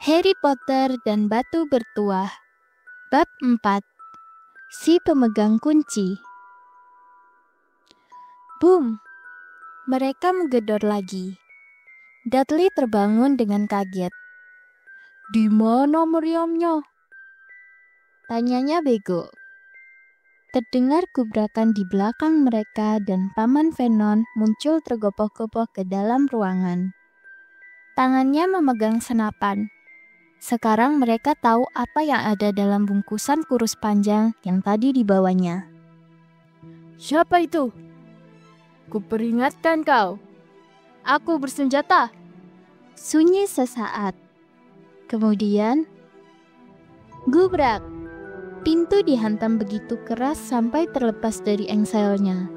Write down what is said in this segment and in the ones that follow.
Harry Potter dan Batu Bertuah. Bab 4. Si Pemegang Kunci. Boom! Mereka menggedor lagi. Dudley terbangun dengan kaget. "Di mana meriamnya?" tanyanya bego. Terdengar gubrakan di belakang mereka dan Paman Vernon muncul tergopoh-gopoh ke dalam ruangan. Tangannya memegang senapan. Sekarang mereka tahu apa yang ada dalam bungkusan kurus panjang yang tadi dibawanya. "Siapa itu? Kuperingatkan kau. Aku bersenjata." Sunyi sesaat. Kemudian, gubrak. Pintu dihantam begitu keras sampai terlepas dari engselnya.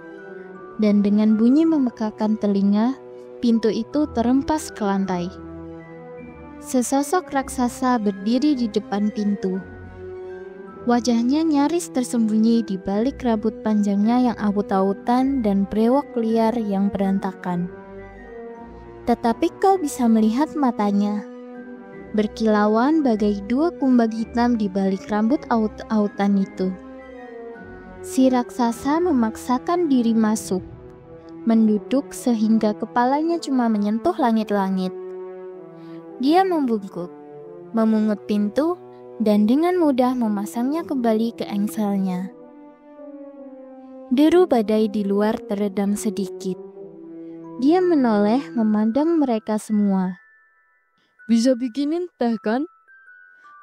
Dan dengan bunyi memekakan telinga, pintu itu terempas ke lantai. Sesosok raksasa berdiri di depan pintu. Wajahnya nyaris tersembunyi di balik rambut panjangnya yang awut-awutan dan brewok liar yang berantakan. Tetapi kau bisa melihat matanya, berkilauan bagai dua kumbang hitam di balik rambut awut-awutan itu. Si raksasa memaksakan diri masuk, menduduk sehingga kepalanya cuma menyentuh langit-langit. Dia membungkuk, memungut pintu, dan dengan mudah memasangnya kembali ke engselnya. Deru badai di luar teredam sedikit. Dia menoleh memandang mereka semua. "Bisa bikinin teh kan?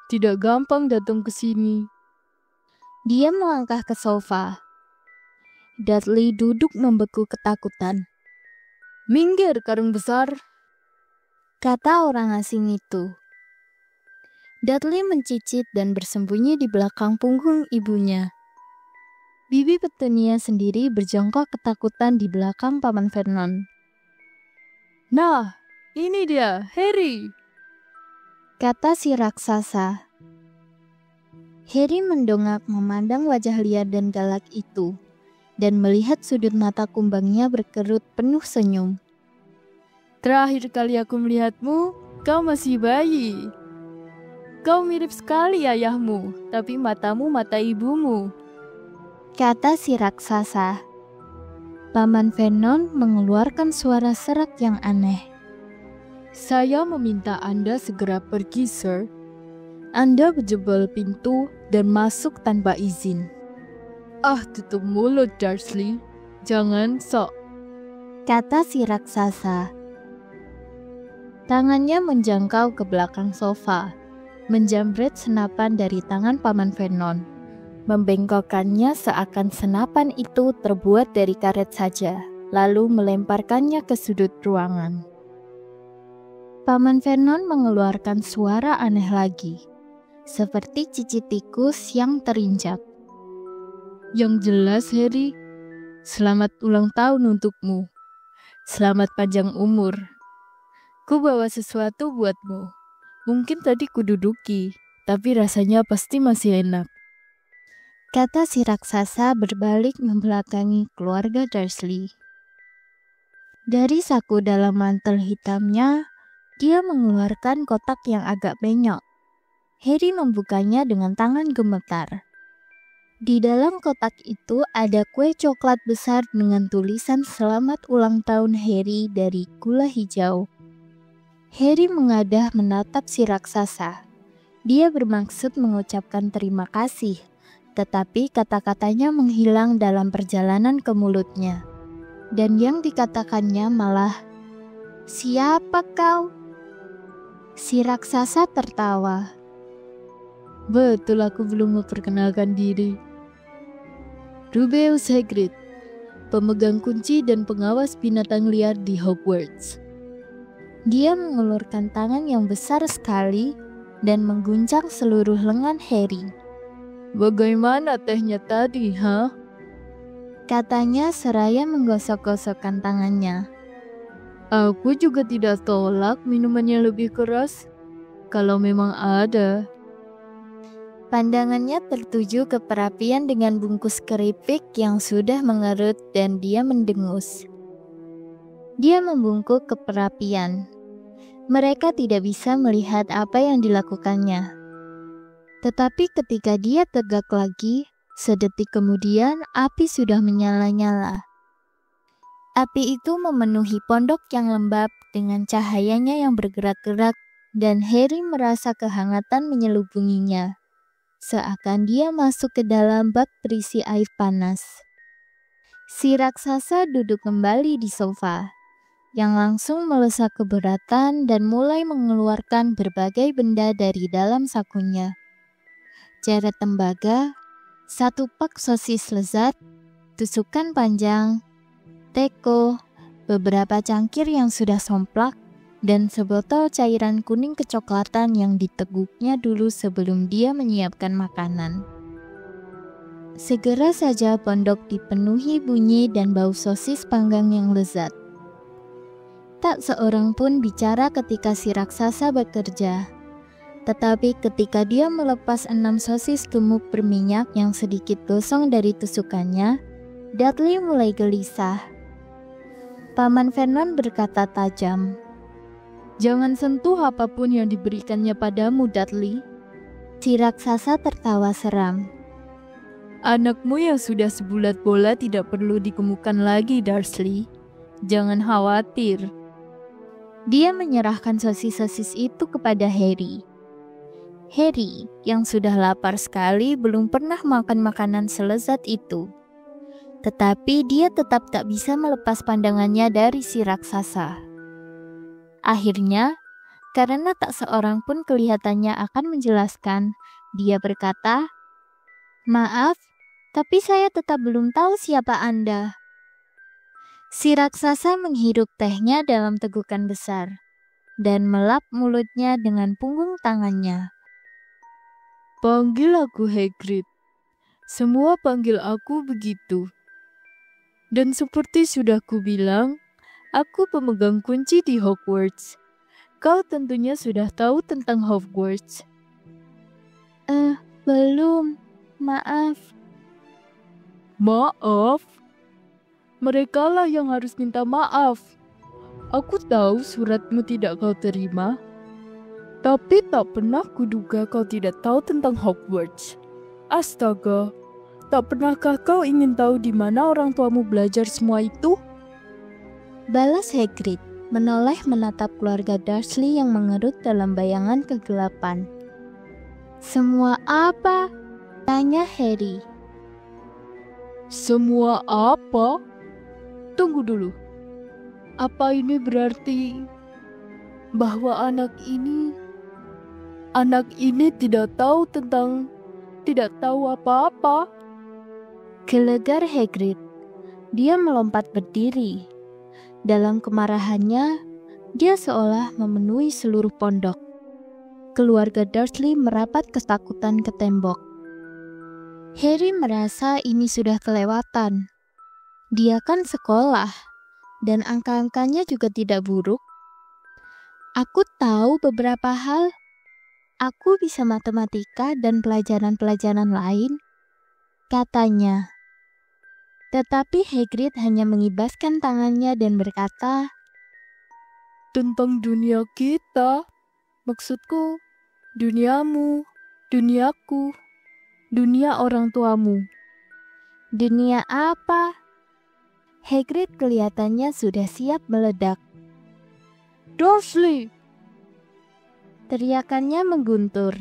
Tidak gampang datang ke sini." Dia melangkah ke sofa. Dudley duduk membeku ketakutan. "Minggir, karung besar," kata orang asing itu. Dudley mencicit dan bersembunyi di belakang punggung ibunya. Bibi Petunia sendiri berjongkok ketakutan di belakang Paman Vernon. "Nah, ini dia, Harry," kata si raksasa. Harry mendongak memandang wajah liar dan galak itu, dan melihat sudut mata kumbangnya berkerut penuh senyum. "Terakhir kali aku melihatmu, kau masih bayi. Kau mirip sekali ayahmu, tapi matamu mata ibumu," kata si raksasa. Paman Vernon mengeluarkan suara serak yang aneh. "Saya meminta Anda segera pergi, Sir. Anda menjebol pintu dan masuk tanpa izin." "Ah, tutup mulut, Dursley. Jangan sok," kata si raksasa. Tangannya menjangkau ke belakang sofa, menjamret senapan dari tangan Paman Vernon, membengkokkannya seakan senapan itu terbuat dari karet saja, lalu melemparkannya ke sudut ruangan. Paman Vernon mengeluarkan suara aneh lagi, seperti cicit tikus yang terinjak. "Yang jelas, Harry, selamat ulang tahun untukmu. Selamat panjang umur. Ku bawa sesuatu buatmu. Mungkin tadi kududuki, tapi rasanya pasti masih enak," kata si raksasa berbalik membelakangi keluarga Dursley. Dari saku dalam mantel hitamnya, dia mengeluarkan kotak yang agak penyok. Harry membukanya dengan tangan gemetar. Di dalam kotak itu ada kue coklat besar dengan tulisan "Selamat ulang tahun Harry" dari gula hijau. Harry mengadah menatap si raksasa. Dia bermaksud mengucapkan terima kasih, tetapi kata-katanya menghilang dalam perjalanan ke mulutnya. Dan yang dikatakannya malah, "Siapa kau?" Si raksasa tertawa. "Betul, aku belum memperkenalkan diri. Rubeus Hagrid, pemegang kunci dan pengawas binatang liar di Hogwarts." Dia mengulurkan tangan yang besar sekali dan mengguncang seluruh lengan Harry. "Bagaimana tehnya tadi, ha?" katanya seraya menggosok-gosokkan tangannya. "Aku juga tidak tolak minumannya lebih keras, kalau memang ada." Pandangannya tertuju ke perapian dengan bungkus keripik yang sudah mengerut dan dia mendengus. Dia membungkuk ke perapian. Mereka tidak bisa melihat apa yang dilakukannya. Tetapi ketika dia tegak lagi, sedetik kemudian api sudah menyala-nyala. Api itu memenuhi pondok yang lembab dengan cahayanya yang bergerak-gerak, dan Harry merasa kehangatan menyelubunginya, seakan dia masuk ke dalam bak berisi air panas. Si raksasa duduk kembali di sofa, yang langsung melesa keberatan dan mulai mengeluarkan berbagai benda dari dalam sakunya. Ceret tembaga, 1 pak sosis lezat, tusukan panjang, teko, beberapa cangkir yang sudah somplak, dan sebotol cairan kuning kecoklatan yang diteguknya dulu sebelum dia menyiapkan makanan. Segera saja pondok dipenuhi bunyi dan bau sosis panggang yang lezat. Tak seorang pun bicara ketika si raksasa bekerja. Tetapi ketika dia melepas 6 sosis gemuk berminyak yang sedikit gosong dari tusukannya, Dudley mulai gelisah. Paman Vernon berkata tajam, "Jangan sentuh apapun yang diberikannya padamu, Dudley." Si raksasa tertawa seram. "Anakmu yang sudah sebulat bola tidak perlu dikemukan lagi, Dursley. Jangan khawatir." Dia menyerahkan sosis-sosis itu kepada Harry. Harry, yang sudah lapar sekali, belum pernah makan makanan selezat itu. Tetapi dia tetap tak bisa melepas pandangannya dari si raksasa. Akhirnya, karena tak seorang pun kelihatannya akan menjelaskan, dia berkata, "Maaf, tapi saya tetap belum tahu siapa Anda." Si raksasa menghirup tehnya dalam tegukan besar dan melap mulutnya dengan punggung tangannya. "Panggil aku Hagrid. Semua panggil aku begitu. Dan seperti sudah kubilang, aku pemegang kunci di Hogwarts. Kau tentunya sudah tahu tentang Hogwarts." Belum, maaf." "Maaf? Merekalah yang harus minta maaf. Aku tahu suratmu tidak kau terima. Tapi tak pernah kuduga kau tidak tahu tentang Hogwarts. Astaga, tak pernahkah kau ingin tahu di mana orang tuamu belajar semua itu?" Balas Hagrid, menoleh menatap keluarga Dursley yang mengerut dalam bayangan kegelapan. "Semua apa?" tanya Harry. "Semua apa? Tunggu dulu. Apa ini berarti bahwa anak ini tidak tahu apa-apa?" Gelegar Hagrid. Dia melompat berdiri. Dalam kemarahannya, dia seolah memenuhi seluruh pondok. Keluarga Dursley merapat ketakutan ke tembok. Harry merasa ini sudah kelewatan. Dia kan sekolah, dan angka-angkanya juga tidak buruk. "Aku tahu beberapa hal. Aku bisa matematika dan pelajaran-pelajaran lain," katanya. Tetapi Hagrid hanya mengibaskan tangannya dan berkata, "Tentang dunia kita, maksudku duniamu, duniaku, dunia orang tuamu." "Dunia apa?" Hagrid kelihatannya sudah siap meledak. "Dursley!" Teriakannya mengguntur.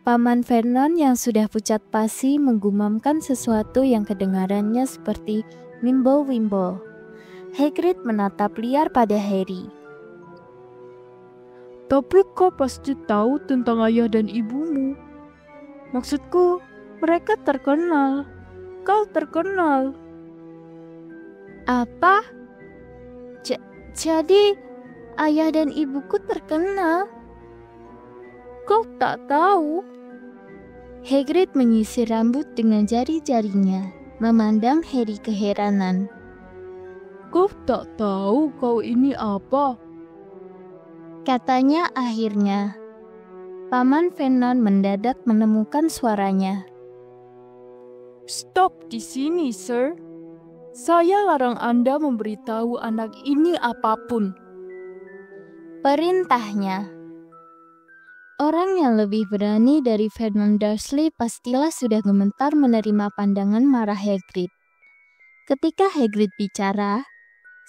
Paman Vernon yang sudah pucat pasi menggumamkan sesuatu yang kedengarannya seperti wimble-wimble. Hagrid menatap liar pada Harry. "Tapi kau pasti tahu tentang ayah dan ibumu. Maksudku, mereka terkenal. Kau terkenal." "Apa? Jadi ayah dan ibuku terkenal?" "Kau tak tahu?" Hagrid menyisir rambut dengan jari-jarinya, memandang Harry keheranan. "Kau tak tahu kau ini apa?" katanya akhirnya. Paman Vernon mendadak menemukan suaranya. "Stop di sini, Sir. Saya larang Anda memberitahu anak ini apapun." perintahnya. Orang yang lebih berani dari Vernon Dursley pastilah sudah gemetar menerima pandangan marah Hagrid. Ketika Hagrid bicara,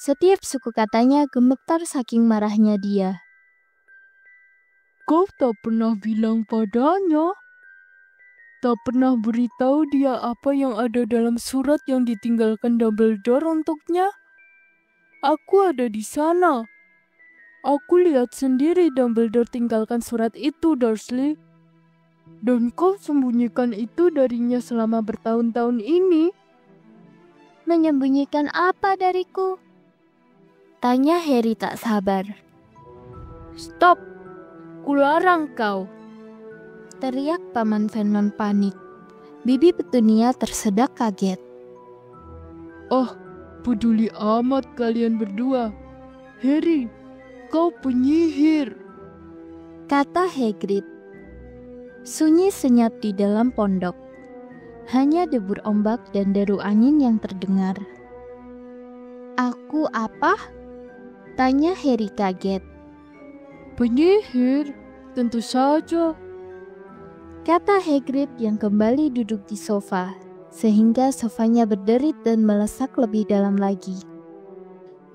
setiap suku katanya gemetar saking marahnya dia. Kau tak pernah bilang padanya. Tak pernah beritahu dia apa yang ada dalam surat yang ditinggalkan Dumbledore untuknya. Aku ada di sana. Aku lihat sendiri Dumbledore tinggalkan surat itu, Dursley. Dan kau sembunyikan itu darinya selama bertahun-tahun ini. Menyembunyikan apa dariku? Tanya Harry tak sabar. Stop! Kularang kau! Teriak Paman Vernon panik. Bibi Petunia tersedak kaget. Oh, peduli amat kalian berdua. Harry, kau penyihir, kata Hagrid. Sunyi senyap di dalam pondok. Hanya debur ombak dan deru angin yang terdengar. Aku apa? Tanya Harry kaget. Penyihir, tentu saja, kata Hagrid yang kembali duduk di sofa, sehingga sofanya berderit dan melesak lebih dalam lagi.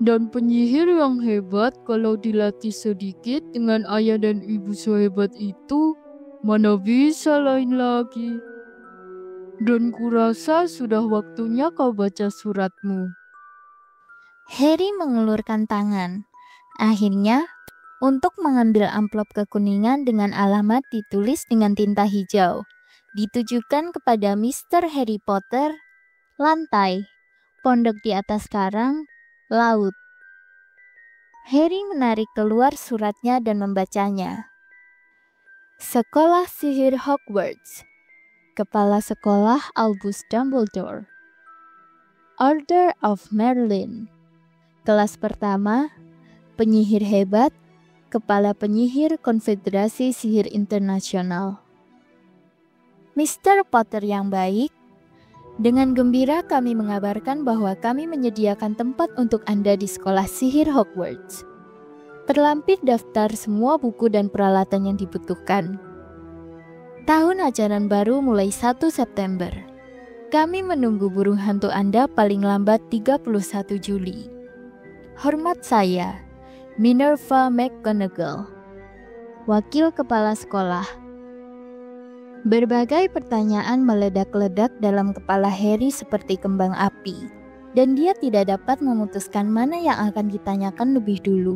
Dan penyihir yang hebat kalau dilatih sedikit dengan ayah dan ibu sehebat itu, mana bisa lain lagi. Dan kurasa sudah waktunya kau baca suratmu. Harry mengulurkan tangan. Akhirnya, untuk mengambil amplop kekuningan dengan alamat ditulis dengan tinta hijau. Ditujukan kepada Mr. Harry Potter, lantai, pondok di atas karang, laut. Harry menarik keluar suratnya dan membacanya. Sekolah Sihir Hogwarts. Kepala Sekolah Albus Dumbledore. Order of Merlin. Kelas pertama, penyihir hebat, Kepala Penyihir Konfederasi Sihir Internasional. Mr. Potter yang baik, dengan gembira kami mengabarkan bahwa kami menyediakan tempat untuk Anda di Sekolah Sihir Hogwarts. Terlampir daftar semua buku dan peralatan yang dibutuhkan. Tahun ajaran baru mulai 1 September. Kami menunggu burung hantu Anda paling lambat 31 Juli. Hormat saya, Minerva McGonagall, Wakil Kepala Sekolah. Berbagai pertanyaan meledak-ledak dalam kepala Harry seperti kembang api, dan dia tidak dapat memutuskan mana yang akan ditanyakan lebih dulu.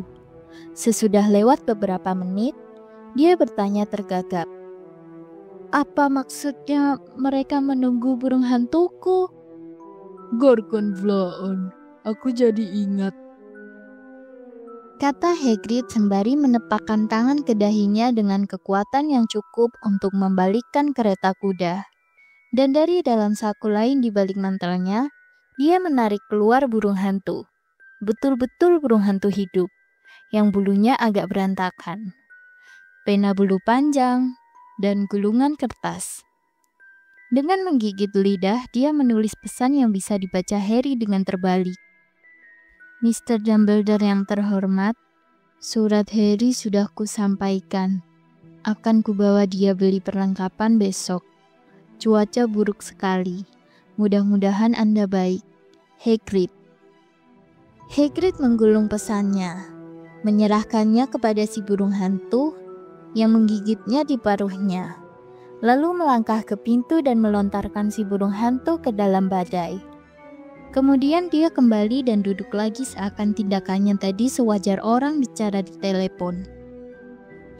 Sesudah lewat beberapa menit, dia bertanya tergagap. Apa maksudnya mereka menunggu burung hantuku? Gorgonvlaan, aku jadi ingat, kata Hagrid sembari menepakkan tangan ke dahinya dengan kekuatan yang cukup untuk membalikkan kereta kuda. Dan dari dalam saku lain di balik mantelnya, dia menarik keluar burung hantu. Betul-betul burung hantu hidup, yang bulunya agak berantakan. Pena bulu panjang, dan gulungan kertas. Dengan menggigit lidah, dia menulis pesan yang bisa dibaca Harry dengan terbalik. Mr. Dumbledore yang terhormat, surat Harry sudah kusampaikan. Akan kubawa dia beli perlengkapan besok. Cuaca buruk sekali. Mudah-mudahan Anda baik. Hagrid. Hagrid menggulung pesannya, menyerahkannya kepada si burung hantu yang menggigitnya di paruhnya, lalu melangkah ke pintu dan melontarkan si burung hantu ke dalam badai. Kemudian dia kembali dan duduk lagi seakan tindakannya tadi sewajar orang bicara di telepon.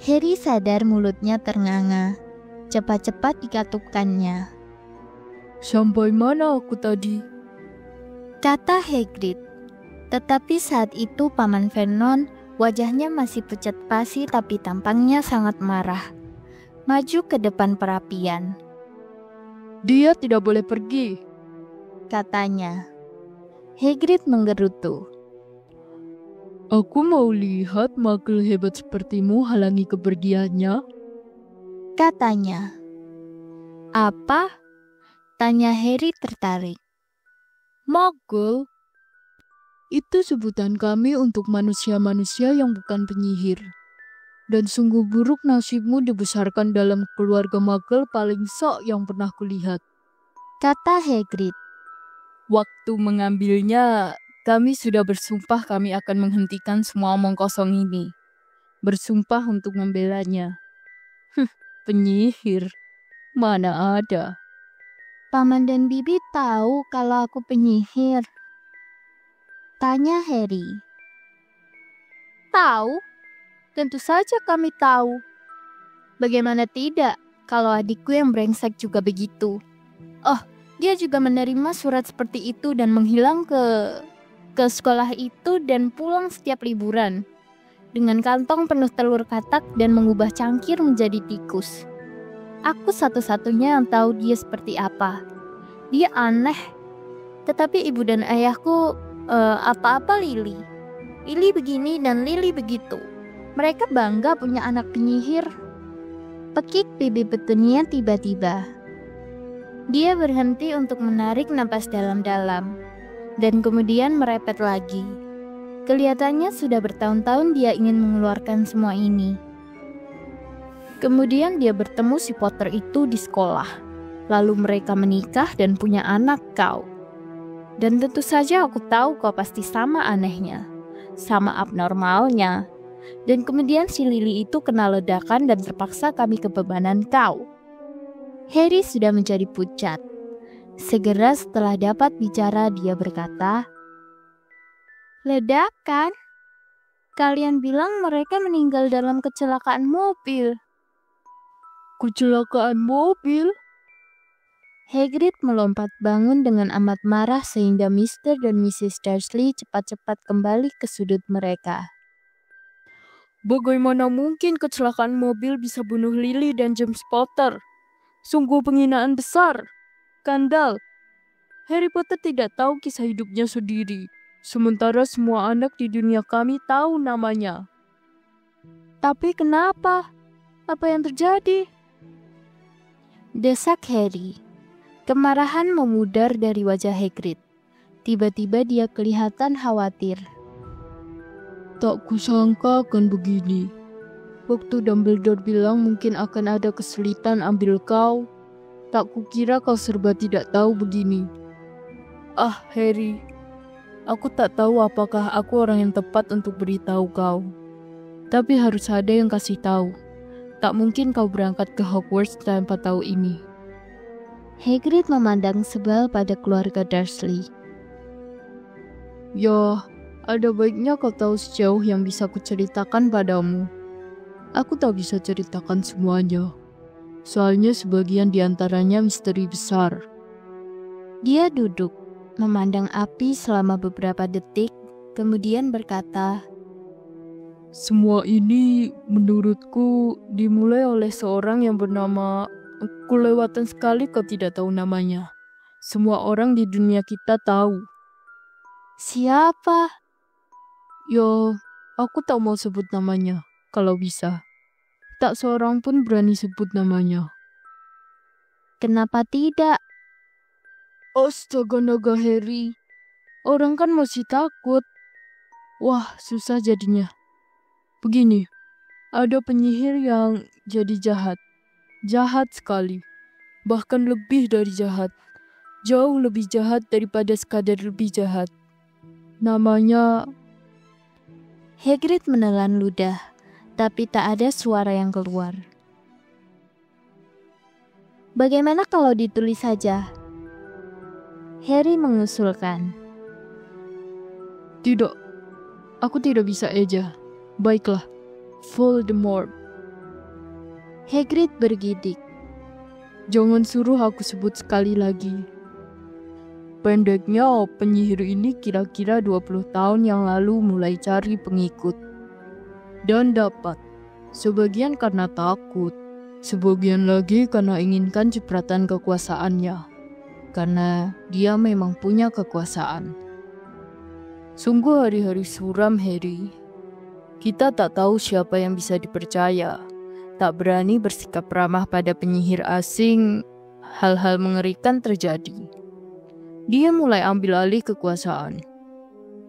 Harry sadar mulutnya ternganga. Cepat-cepat dikatupkannya. Sampai mana aku tadi? Kata Hagrid. Tetapi saat itu Paman Vernon wajahnya masih pucat pasi tapi tampangnya sangat marah. Maju ke depan perapian. Dia tidak boleh pergi, katanya. Hagrid menggerutu. Aku mau lihat makhluk hebat sepertimu halangi kepergiannya, katanya. Apa? Tanya Harry tertarik. Muggle. Itu sebutan kami untuk manusia-manusia yang bukan penyihir. Dan sungguh buruk nasibmu dibesarkan dalam keluarga magel paling sok yang pernah kulihat, kata Hagrid. Waktu mengambilnya, kami sudah bersumpah kami akan menghentikan semua omong kosong ini. Bersumpah untuk membelanya. Penyihir, mana ada. Paman dan Bibi tahu kalau aku penyihir, tanya Harry. Tahu? Tentu saja kami tahu. Bagaimana tidak kalau adikku yang brengsek juga begitu. Oh, dia juga menerima surat seperti itu dan menghilang ke sekolah itu dan pulang setiap liburan dengan kantong penuh telur katak dan mengubah cangkir menjadi tikus. Aku satu-satunya yang tahu dia seperti apa. Dia aneh. Tetapi ibu dan ayahku apa-apa Lily. Lily begini dan Lily begitu. Mereka bangga punya anak penyihir. Pekik Bibi Petunia tiba-tiba. Dia berhenti untuk menarik napas dalam-dalam, dan kemudian merepet lagi. Kelihatannya sudah bertahun-tahun dia ingin mengeluarkan semua ini. Kemudian dia bertemu si Potter itu di sekolah. Lalu mereka menikah dan punya anak kau. Dan tentu saja aku tahu kau pasti sama anehnya, sama abnormalnya. Dan kemudian si Lily itu kena ledakan dan terpaksa kami kebebanan kau. Harry sudah menjadi pucat. Segera setelah dapat bicara dia berkata, ledakan? Kalian bilang mereka meninggal dalam kecelakaan mobil. Kecelakaan mobil? Hagrid melompat bangun dengan amat marah sehingga Mr. dan Mrs. Dursley cepat-cepat kembali ke sudut mereka. Bagaimana mungkin kecelakaan mobil bisa bunuh Lily dan James Potter? Sungguh penghinaan besar. Skandal. Harry Potter tidak tahu kisah hidupnya sendiri. Sementara semua anak di dunia kami tahu namanya. Tapi kenapa? Apa yang terjadi? Desak Harry. Kemarahan memudar dari wajah Hagrid. Tiba-tiba dia kelihatan khawatir. Tak kusangka akan begini. Waktu Dumbledore bilang mungkin akan ada kesulitan ambil kau, tak kukira kau serba tidak tahu begini. Ah, Harry, aku tak tahu apakah aku orang yang tepat untuk beritahu kau. Tapi harus ada yang kasih tahu. Tak mungkin kau berangkat ke Hogwarts tanpa tahu ini. Hagrid memandang sebal pada keluarga Dursley. Ya, ada baiknya kau tahu sejauh yang bisa kuceritakan padamu. Aku tak bisa ceritakan semuanya. Soalnya sebagian diantaranya misteri besar. Dia duduk, memandang api selama beberapa detik, kemudian berkata, semua ini menurutku dimulai oleh seorang yang bernama... Kelewatan sekali kau tidak tahu namanya. Semua orang di dunia kita tahu. Siapa? Yo, aku tak mau sebut namanya, kalau bisa. Tak seorang pun berani sebut namanya. Kenapa tidak? Astaga naga Harry. Orang kan masih takut. Wah, susah jadinya. Begini, ada penyihir yang jadi jahat. Jahat sekali. Bahkan lebih dari jahat. Jauh lebih jahat daripada sekadar lebih jahat. Namanya... Hagrid menelan ludah, tapi tak ada suara yang keluar. Bagaimana kalau ditulis saja? Harry mengusulkan. Tidak, aku tidak bisa eja. Baiklah, Voldemort. Hagrid bergidik. Jangan suruh aku sebut sekali lagi. Pendeknya, penyihir ini kira-kira 20 tahun yang lalu mulai cari pengikut. Dan dapat. Sebagian karena takut. Sebagian lagi karena inginkan cipratan kekuasaannya. Karena dia memang punya kekuasaan. Sungguh hari-hari suram, Harry. Kita tak tahu siapa yang bisa dipercaya. Tak berani bersikap ramah pada penyihir asing, hal-hal mengerikan terjadi. Dia mulai ambil alih kekuasaan.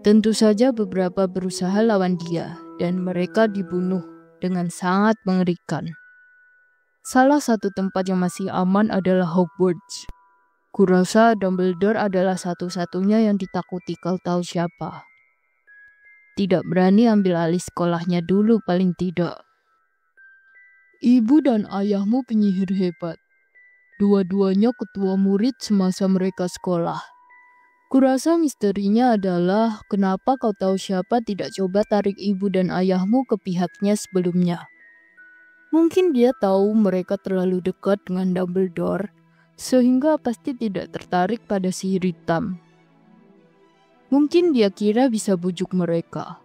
Tentu saja beberapa berusaha lawan dia, dan mereka dibunuh. dengan sangat mengerikan. Salah satu tempat yang masih aman adalah Hogwarts. Kurasa Dumbledore adalah satu-satunya yang ditakuti kau tahu siapa. Tidak berani ambil alih sekolahnya dulu paling tidak. Ibu dan ayahmu penyihir hebat. Dua-duanya ketua murid semasa mereka sekolah. Kurasa misterinya adalah kenapa kau tahu siapa tidak coba tarik ibu dan ayahmu ke pihaknya sebelumnya. Mungkin dia tahu mereka terlalu dekat dengan Dumbledore, sehingga pasti tidak tertarik pada sihir hitam. Mungkin dia kira bisa bujuk mereka.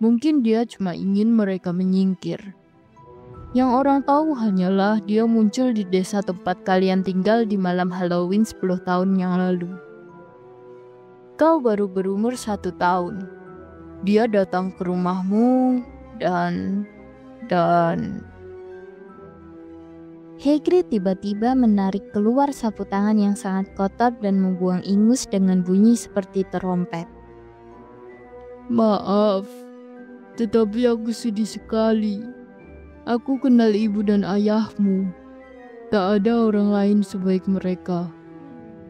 Mungkin dia cuma ingin mereka menyingkir. Yang orang tahu hanyalah dia muncul di desa tempat kalian tinggal di malam Halloween 10 tahun yang lalu. Kau baru berumur 1 tahun. Dia datang ke rumahmu dan... Hagrid tiba-tiba menarik keluar sapu tangan yang sangat kotor dan membuang ingus dengan bunyi seperti terompet. Maaf, tetapi aku sedih sekali. Aku kenal ibu dan ayahmu. Tak ada orang lain sebaik mereka.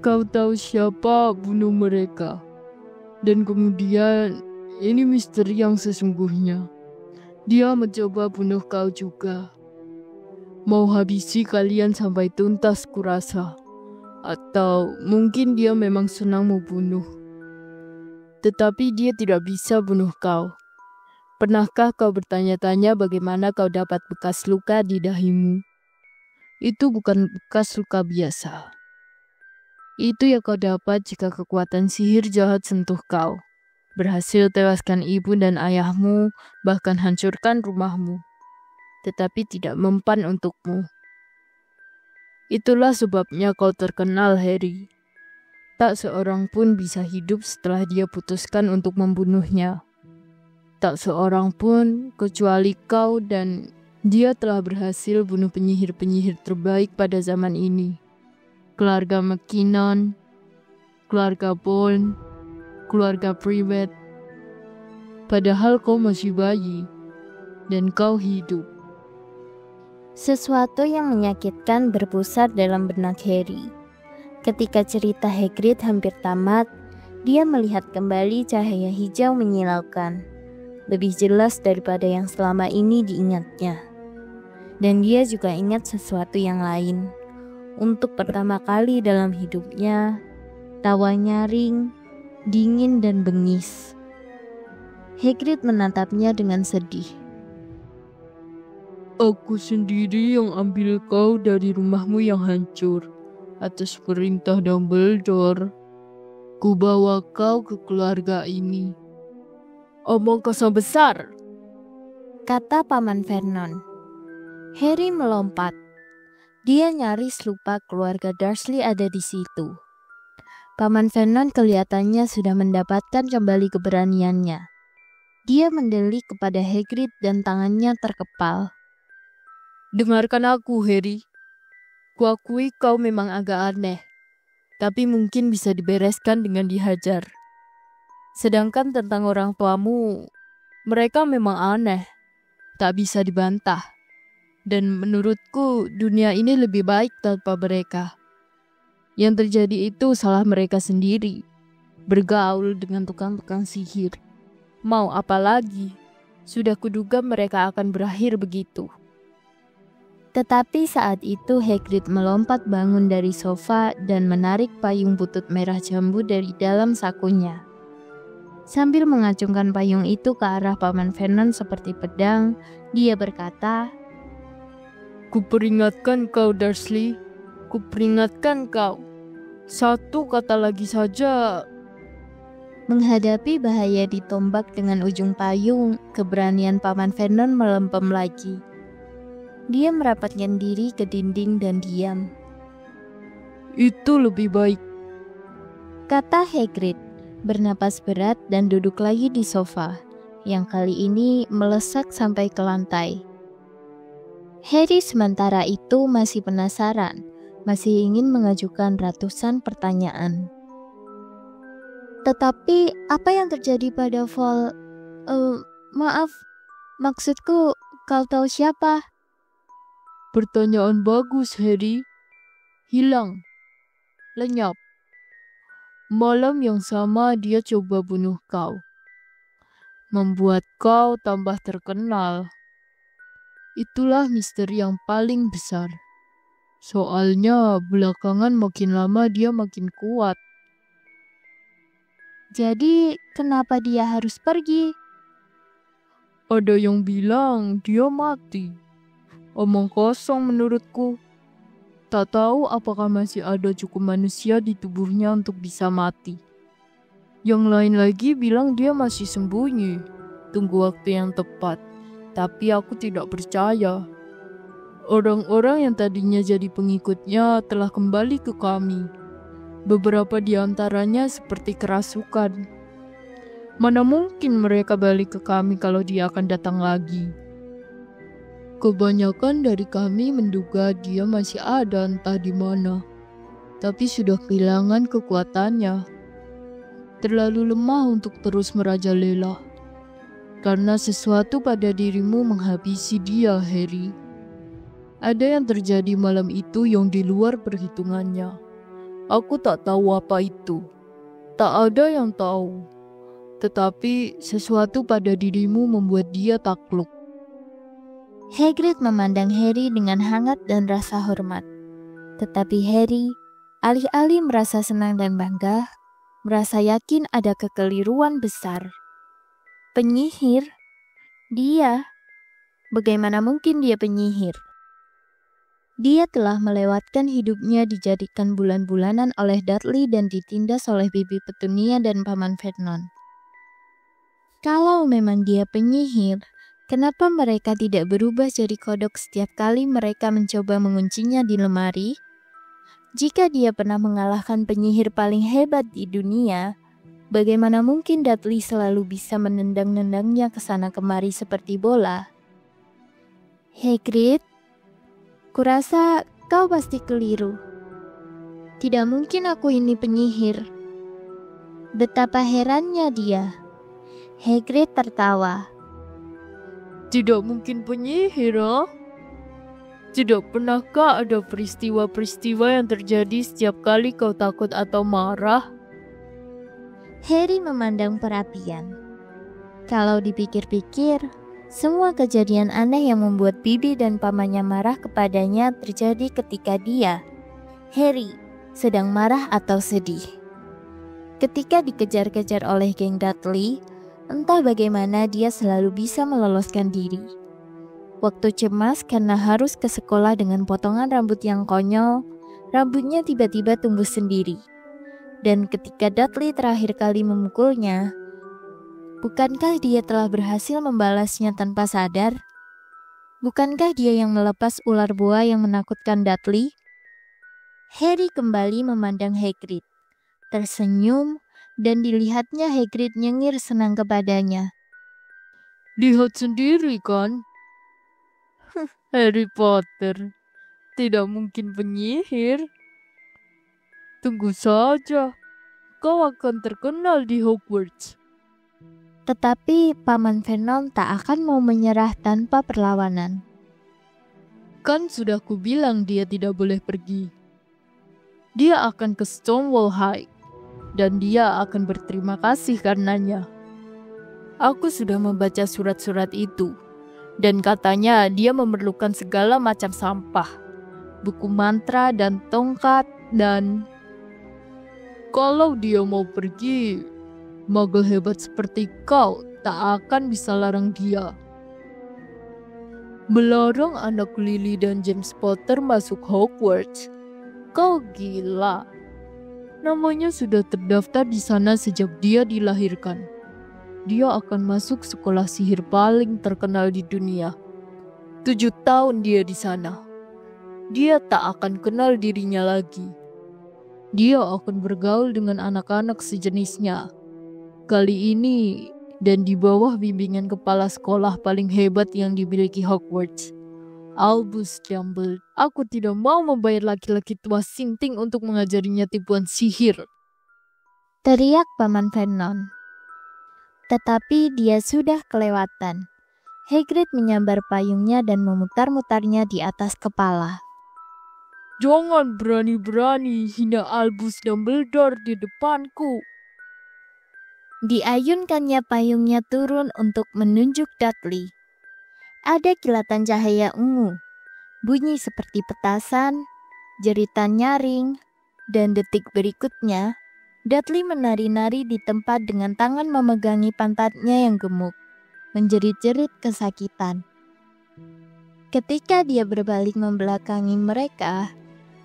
Kau tahu siapa bunuh mereka. Dan kemudian, ini misteri yang sesungguhnya. Dia mencoba bunuh kau juga. Mau habisi kalian sampai tuntas kurasa. Atau mungkin dia memang senang membunuh. Tetapi dia tidak bisa bunuh kau. Pernahkah kau bertanya-tanya bagaimana kau dapat bekas luka di dahimu? Itu bukan bekas luka biasa. Itu yang kau dapat jika kekuatan sihir jahat sentuh kau. Berhasil tewaskan ibu dan ayahmu, bahkan hancurkan rumahmu. Tetapi tidak mempan untukmu. Itulah sebabnya kau terkenal, Harry. Tak seorang pun bisa hidup setelah dia putuskan untuk membunuhnya. Tak seorang pun kecuali kau dan dia telah berhasil bunuh penyihir-penyihir terbaik pada zaman ini. Keluarga McKinnon, keluarga Bourne, keluarga Privet. Padahal kau masih bayi dan kau hidup. Sesuatu yang menyakitkan berpusat dalam benak Harry. Ketika cerita Hagrid hampir tamat, dia melihat kembali cahaya hijau menyilaukan. Lebih jelas daripada yang selama ini diingatnya. Dan dia juga ingat sesuatu yang lain. Untuk pertama kali dalam hidupnya, tawa nyaring, dingin dan bengis. Hagrid menatapnya dengan sedih. Aku sendiri yang ambil kau dari rumahmu yang hancur. Atas perintah Dumbledore, ku bawa kau ke keluarga ini. Omong kosong besar, kata Paman Vernon. Harry melompat. Dia nyaris lupa keluarga Dursley ada di situ. Paman Vernon kelihatannya sudah mendapatkan kembali keberaniannya. Dia mendelik kepada Hagrid dan tangannya terkepal. Dengarkan aku, Harry. Kuakui kau memang agak aneh, tapi mungkin bisa dibereskan dengan dihajar. Sedangkan tentang orang tuamu, mereka memang aneh, tak bisa dibantah. Dan menurutku dunia ini lebih baik tanpa mereka. Yang terjadi itu salah mereka sendiri. Bergaul dengan tukang-tukang sihir. Mau apa lagi? Sudah kuduga mereka akan berakhir begitu. Tetapi saat itu Hagrid melompat bangun dari sofa dan menarik payung butut merah jambu dari dalam sakunya. Sambil mengacungkan payung itu ke arah Paman Vernon seperti pedang, dia berkata, Kuperingatkan kau, Dursley. Kuperingatkan kau. Satu kata lagi saja. Menghadapi bahaya ditombak dengan ujung payung, keberanian Paman Vernon melempem lagi. Dia merapatkan diri ke dinding dan diam. Itu lebih baik, kata Hagrid, bernapas berat dan duduk lagi di sofa, yang kali ini melesat sampai ke lantai. Harry sementara itu masih penasaran, masih ingin mengajukan ratusan pertanyaan. Tetapi apa yang terjadi pada maaf, maksudku Kau tahu siapa? Pertanyaan bagus, Harry. Hilang. Lenyap. Malam yang sama dia coba bunuh kau. Membuat kau tambah terkenal. Itulah misteri yang paling besar. Soalnya belakangan makin lama dia makin kuat. Jadi kenapa dia harus pergi? Ada yang bilang dia mati. Omong kosong menurutku. Tak tahu apakah masih ada cukup manusia di tubuhnya untuk bisa mati. Yang lain lagi bilang dia masih sembunyi. Tunggu waktu yang tepat. Tapi aku tidak percaya. Orang-orang yang tadinya jadi pengikutnya telah kembali ke kami. Beberapa di antaranya seperti kerasukan. Mana mungkin mereka balik ke kami kalau dia akan datang lagi. Kebanyakan dari kami menduga dia masih ada entah di mana, tapi sudah kehilangan kekuatannya. Terlalu lemah untuk terus merajalela. Karena sesuatu pada dirimu menghabisi dia, Harry. Ada yang terjadi malam itu yang di luar perhitungannya. Aku tak tahu apa itu. Tak ada yang tahu. Tetapi sesuatu pada dirimu membuat dia takluk. Hagrid memandang Harry dengan hangat dan rasa hormat. Tetapi Harry, alih-alih merasa senang dan bangga, merasa yakin ada kekeliruan besar. Penyihir? Dia? Bagaimana mungkin dia penyihir? Dia telah melewatkan hidupnya dijadikan bulan-bulanan oleh Dudley dan ditindas oleh Bibi Petunia dan Paman Vernon. Kalau memang dia penyihir, kenapa mereka tidak berubah jadi kodok setiap kali mereka mencoba menguncinya di lemari? Jika dia pernah mengalahkan penyihir paling hebat di dunia, bagaimana mungkin Dudley selalu bisa menendang-nendangnya ke sana kemari seperti bola? Hagrid, kurasa kau pasti keliru. Tidak mungkin aku ini penyihir. Betapa herannya dia. Hagrid tertawa. Tidak mungkin penyihir, ah? Tidak pernahkah ada peristiwa-peristiwa yang terjadi setiap kali kau takut atau marah? Harry memandang perapian. Kalau dipikir-pikir, semua kejadian aneh yang membuat Bibi dan pamannya marah kepadanya terjadi ketika dia, Harry, sedang marah atau sedih. Ketika dikejar-kejar oleh geng Dudley, entah bagaimana dia selalu bisa meloloskan diri. Waktu cemas karena harus ke sekolah dengan potongan rambut yang konyol, rambutnya tiba-tiba tumbuh sendiri. Dan ketika Dudley terakhir kali memukulnya, bukankah dia telah berhasil membalasnya tanpa sadar? Bukankah dia yang melepas ular boa yang menakutkan Dudley? Harry kembali memandang Hagrid, tersenyum, dan dilihatnya Hagrid nyengir senang kepadanya. Lihat sendiri kan? Harry Potter tidak mungkin penyihir. Tunggu saja, kau akan terkenal di Hogwarts. Tetapi Paman Vernon tak akan mau menyerah tanpa perlawanan. Kan sudah kubilang dia tidak boleh pergi. Dia akan ke Stonewall High. Dan dia akan berterima kasih karenanya. Aku sudah membaca surat-surat itu. Dan katanya dia memerlukan segala macam sampah. Buku mantra dan tongkat dan... Kalau dia mau pergi, Muggle hebat seperti kau tak akan bisa larang dia. Melarang anak Lily dan James Potter masuk Hogwarts? Kau gila. Namanya sudah terdaftar di sana sejak dia dilahirkan. Dia akan masuk sekolah sihir paling terkenal di dunia. 7 tahun dia di sana. Dia tak akan kenal dirinya lagi. Dia akan bergaul dengan anak-anak sejenisnya. Kali ini dan di bawah bimbingan kepala sekolah paling hebat yang dimiliki Hogwarts, Albus Dumbledore. Aku tidak mau membayar laki-laki tua sinting untuk mengajarinya tipuan sihir. Teriak Paman Vernon. Tetapi dia sudah kelewatan. Hagrid menyambar payungnya dan memutar-mutarnya di atas kepala. Jangan berani-berani hina Albus Dumbledore di depanku. Diayunkannya payungnya turun untuk menunjuk Dudley. Ada kilatan cahaya ungu, bunyi seperti petasan, jeritan nyaring, dan detik berikutnya, Dudley menari-nari di tempat dengan tangan memegangi pantatnya yang gemuk, menjerit-jerit kesakitan. Ketika dia berbalik membelakangi mereka,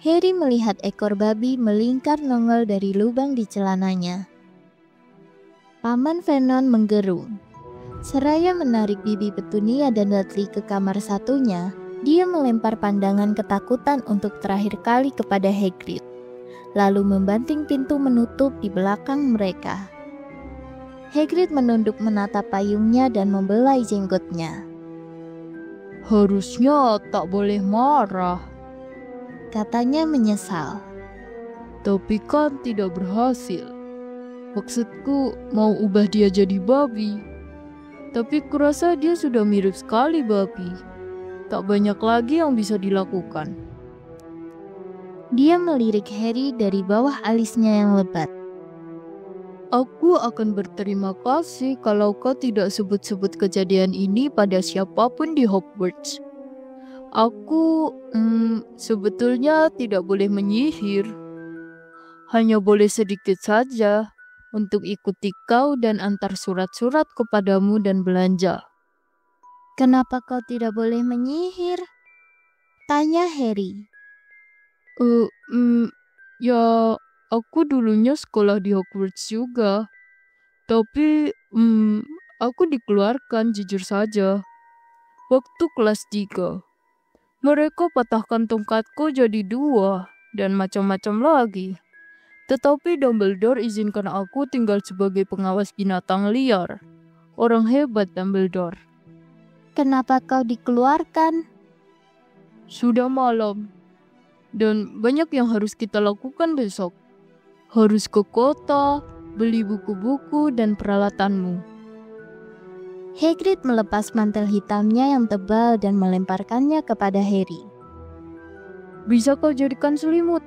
Harry melihat ekor babi melingkar nongol dari lubang di celananya. Paman Vernon menggerung. Seraya menarik Bibi Petunia dan Dudley ke kamar satunya, dia melempar pandangan ketakutan untuk terakhir kali kepada Hagrid, lalu membanting pintu menutup di belakang mereka. Hagrid menunduk menatap payungnya dan membelai jenggotnya. Harusnya tak boleh marah, Katanya menyesal. tapi kan tidak berhasil. Maksudku mau ubah dia jadi babi, tapi kurasa dia sudah mirip sekali babi. Tak banyak lagi yang bisa dilakukan. Dia melirik Harry dari bawah alisnya yang lebat. Aku akan berterima kasih kalau kau tidak sebut-sebut kejadian ini pada siapapun di Hogwarts. Aku sebetulnya tidak boleh menyihir. Hanya boleh sedikit saja untuk ikuti kau dan antar surat-surat kepadamu dan belanja. Kenapa kau tidak boleh menyihir? Tanya Harry. Ya, aku dulunya sekolah di Hogwarts juga. Tapi, aku dikeluarkan jujur saja. Waktu kelas 3. Mereka patahkan tongkatku jadi 2 dan macam-macam lagi. Tetapi Dumbledore izinkan aku tinggal sebagai pengawas binatang liar. Orang hebat Dumbledore. Kenapa kau dikeluarkan? Sudah malam. Dan banyak yang harus kita lakukan besok. Harus ke kota, beli buku-buku dan peralatanmu. Hagrid melepas mantel hitamnya yang tebal dan melemparkannya kepada Harry. Bisa kau jadikan selimut?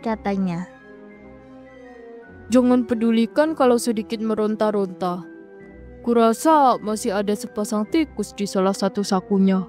Katanya. Jangan pedulikan kalau sedikit meronta-ronta. Kurasa masih ada sepasang tikus di salah satu sakunya.